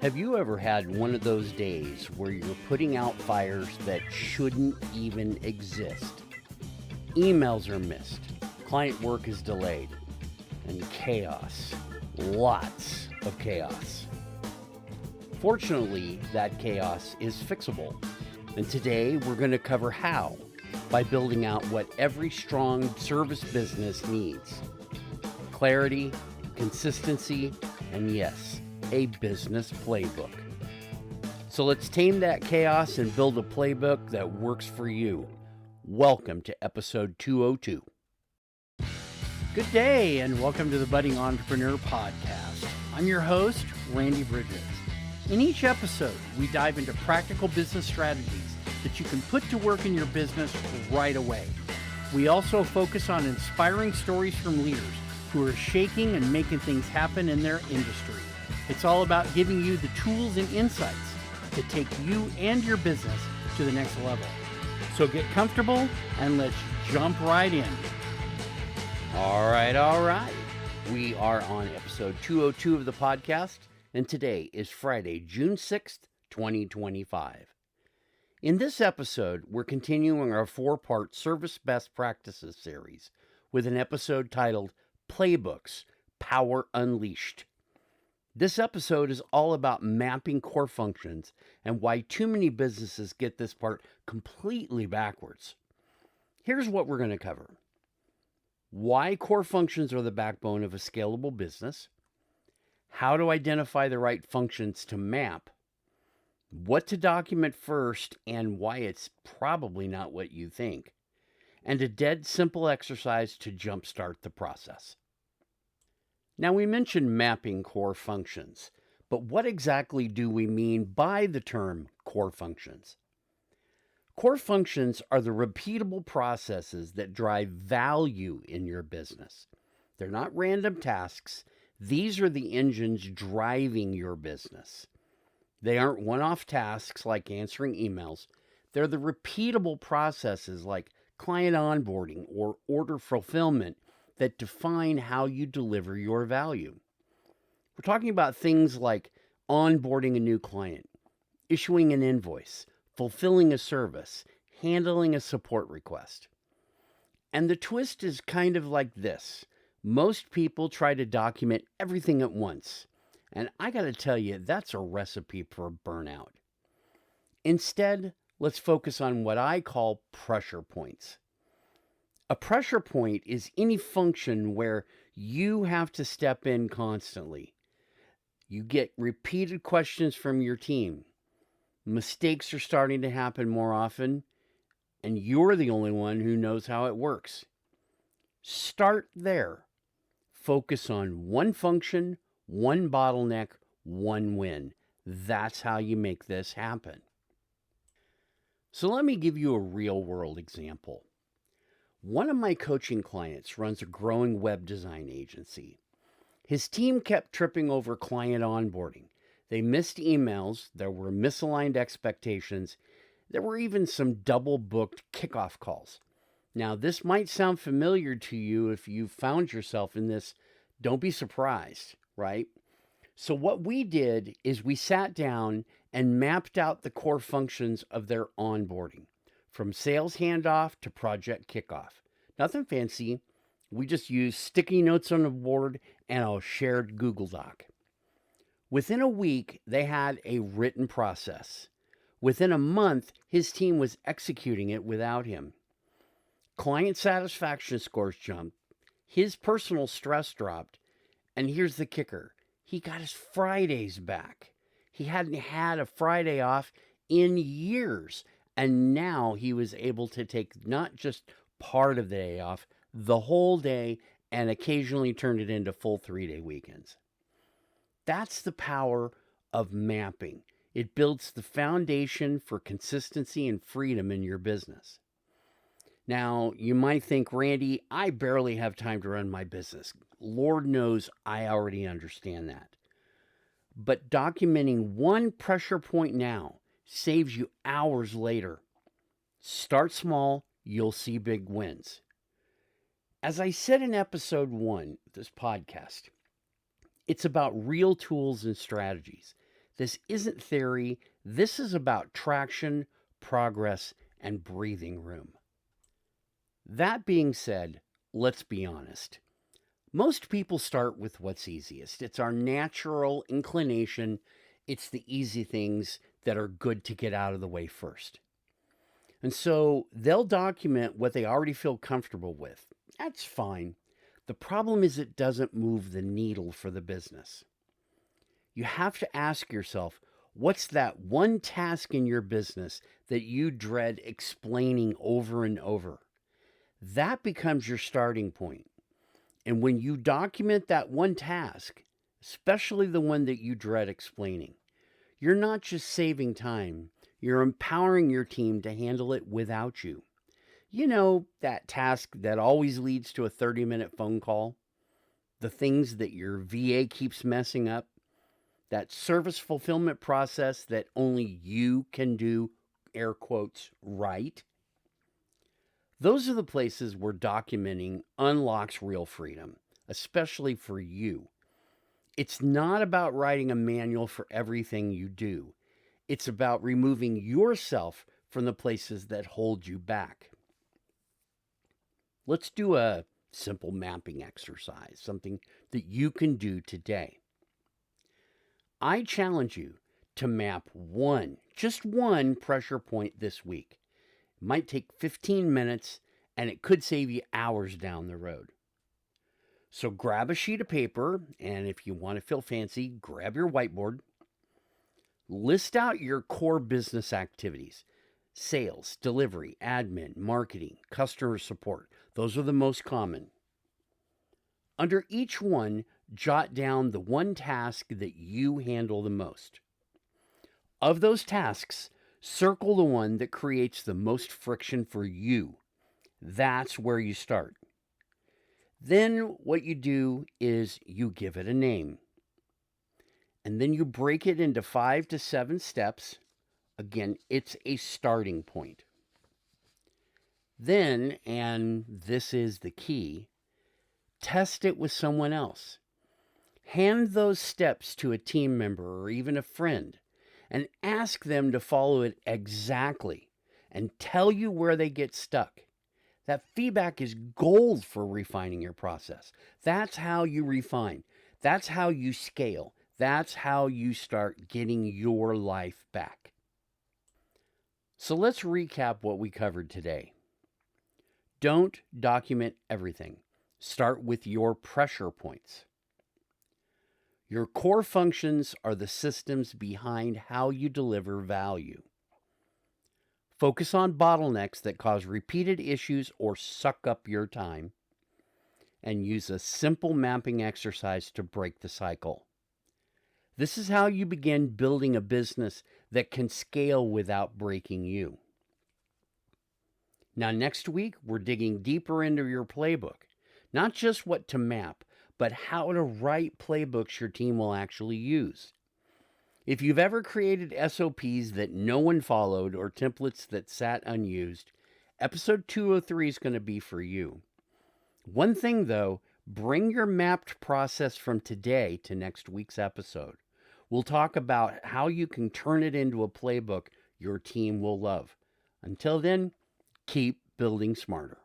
Have you ever had one of those days where you're putting out fires that shouldn't even exist? Emails are missed, client work is delayed, and chaos. Lots of chaos. Fortunately, that chaos is fixable. And today we're going to cover how by building out what every strong service business needs. Clarity, consistency, and yes, a business playbook. So let's tame that chaos and build a playbook that works for you. Welcome to episode 202. Good day and welcome to the Budding Entrepreneur Podcast. I'm your host, Randy Bridges. In each episode, we dive into practical business strategies that you can put to work in your business right away. We also focus on inspiring stories from leaders who are shaking and making things happen in their industry. It's all about giving you the tools and insights to take you and your business to the next level. So get comfortable and let's jump right in. All right. We are on episode 202 of the podcast, and today is Friday, June 6th, 2025. In this episode, we're continuing our 4-part Service Best Practices series with an episode titled Playbooks, Power Unleashed. This episode is all about mapping core functions and why too many businesses get this part completely backwards. Here's what we're going to cover. Why core functions are the backbone of a scalable business, how to identify the right functions to map, what to document first and why it's probably not what you think, and a dead simple exercise to jumpstart the process. Now, we mentioned mapping core functions, but what exactly do we mean by the term core functions? Core functions are the repeatable processes that drive value in your business. They're not random tasks. These are the engines driving your business. They aren't one-off tasks like answering emails. They're the repeatable processes like client onboarding or order fulfillment that define how you deliver your value. We're talking about things like onboarding a new client, issuing an invoice, fulfilling a service, handling a support request. And the twist is kind of like this. Most people try to document everything at once. And I got to tell you, that's a recipe for burnout. Instead, let's focus on what I call pressure points. A pressure point is any function where you have to step in constantly. You get repeated questions from your team. Mistakes are starting to happen more often, and you're the only one who knows how it works. Start there. Focus on one function, one bottleneck, one win. That's how you make this happen. So let me give you a real-world example. One of my coaching clients runs a growing web design agency. His team kept tripping over client onboarding. They missed emails, there were misaligned expectations, there were even some double-booked kickoff calls. Now, this might sound familiar to you if you found yourself in this. Don't be surprised, right? So what we did is we sat down and mapped out the core functions of their onboarding, from sales handoff to project kickoff. Nothing fancy. We just used sticky notes on the board and a shared Google Doc. Within a week, they had a written process. Within a month, his team was executing it without him. Client satisfaction scores jumped. His personal stress dropped. And here's the kicker. He got his Fridays back. He hadn't had a Friday off in years. And now he was able to take not just part of the day off, the whole day, and occasionally turn it into full 3-day weekends. That's the power of mapping. It builds the foundation for consistency and freedom in your business. Now, you might think, Randy, I barely have time to run my business. Lord knows I already understand that. But documenting one pressure point now saves you hours later. Start small, you'll see big wins. As I said in episode 1 of this podcast, it's about real tools and strategies This isn't theory. This is about traction, progress, and breathing room. That being said, let's be honest. Most people start with what's easiest. It's our natural inclination. It's the easy things that are good to get out of the way first. And so they'll document what they already feel comfortable with. That's fine. The problem is it doesn't move the needle for the business. You have to ask yourself, what's that one task in your business that you dread explaining over and over? That becomes your starting point. And when you document that one task, especially the one that you dread explaining, you're not just saving time, you're empowering your team to handle it without you. You know, that task that always leads to a 30-minute phone call, the things that your VA keeps messing up, that service fulfillment process that only you can do, air quotes, right. Those are the places where documenting unlocks real freedom, especially for you. It's not about writing a manual for everything you do. It's about removing yourself from the places that hold you back. Let's do a simple mapping exercise, something that you can do today. I challenge you to map just one pressure point this week. It might take 15 minutes, and it could save you hours down the road. So grab a sheet of paper, and if you want to feel fancy, grab your whiteboard. List out your core business activities: sales, delivery, admin, marketing, customer support. Those are the most common. Under each one, jot down the one task that you handle the most. Of those tasks, circle the one that creates the most friction for you. That's where you start. Then what you do is you give it a name. And then you break it into 5 to 7 steps. Again, it's a starting point. Then, and this is the key, test it with someone else. Hand those steps to a team member or even a friend and ask them to follow it exactly and tell you where they get stuck. That feedback is gold for refining your process. That's how you refine. That's how you scale. That's how you start getting your life back. So let's recap what we covered today. Don't document everything. Start with your pressure points. Your core functions are the systems behind how you deliver value. Focus on bottlenecks that cause repeated issues or suck up your time, and use a simple mapping exercise to break the cycle. This is how you begin building a business that can scale without breaking you. Now, next week, we're digging deeper into your playbook. Not just what to map, but how to write playbooks your team will actually use. If you've ever created SOPs that no one followed or templates that sat unused, episode 203 is going to be for you. One thing though, bring your mapped process from today to next week's episode. We'll talk about how you can turn it into a playbook your team will love. Until then, keep building smarter.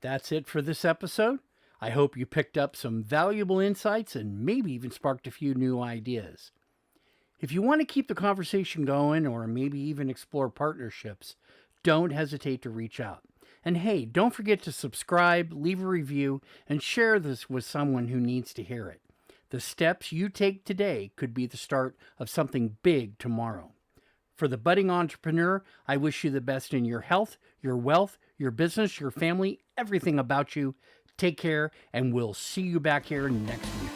That's it for this episode. I hope you picked up some valuable insights and maybe even sparked a few new ideas. If you want to keep the conversation going or maybe even explore partnerships, don't hesitate to reach out. And hey, don't forget to subscribe, leave a review, and share this with someone who needs to hear it. The steps you take today could be the start of something big tomorrow. For the budding entrepreneur, I wish you the best in your health, your wealth, your business, your family, everything about you. Take care, and we'll see you back here next week.